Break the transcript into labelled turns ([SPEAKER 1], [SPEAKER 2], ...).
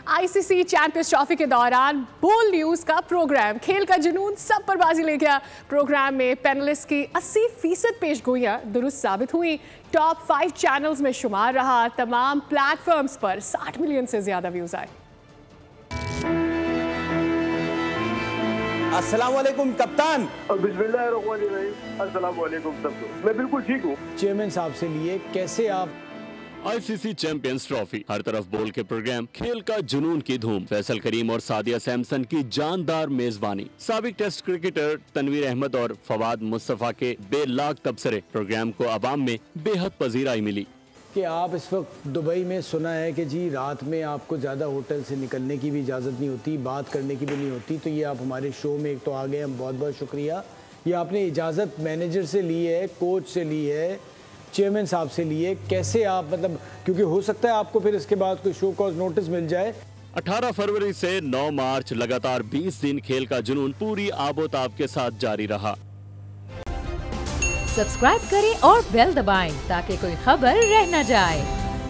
[SPEAKER 1] ICC champions trophy के दौरान बोल न्यूज का प्रोग्राम खेल का जुनून सब पर बाजी ले गया। प्रोग्राम में पैनलिस्ट की 80% पेशगोइयां दुरुस्त साबित हुई। टॉप 5 चैनल्स में शुमार रहा। तमाम प्लेटफॉर्म्स पर 60 मिलियन से ज्यादा व्यूज आए।
[SPEAKER 2] अस्सलाम वालेकुम कप्तान।
[SPEAKER 3] बिस्मिल्लाहिर्रहमानिर्रहीम। अस्सलाम वालेकुम सबको। मैं बिल्कुल ठीक हूँ।
[SPEAKER 2] चेयरमैन साहब से लिए कैसे आप
[SPEAKER 4] आईसीसी चैंपियंस ट्रॉफी, हर तरफ बोल के प्रोग्राम, खेल का जुनून की धूम, फैसल करीम और सादिया सैमसन की जानदार मेजबानी, साबिक टेस्ट क्रिकेटर तनवीर अहमद और फवाद मुस्तफा के बेलाग तबसरे, प्रोग्राम को अवाम में बेहद पजीराई मिली।
[SPEAKER 2] कि आप इस वक्त दुबई में, सुना है कि जी रात में आपको ज़्यादा होटल से निकलने की भी इजाज़त नहीं होती, बात करने की भी नहीं होती, तो ये आप हमारे शो में एक तो आ गए, हम बहुत बहुत शुक्रिया। ये आपने इजाज़त मैनेजर से ली है, कोच से ली है, चेयरमैन साहब से लिए, कैसे आप मतलब, क्योंकि हो सकता है आपको फिर इसके बाद कोई शो कॉज नोटिस मिल जाए।
[SPEAKER 4] 18 फरवरी से 9 मार्च लगातार 20 दिन खेल का जुनून पूरी आबोताब के साथ जारी रहा।
[SPEAKER 5] सब्सक्राइब करें और बेल दबाएं ताकि कोई खबर रह न जाए।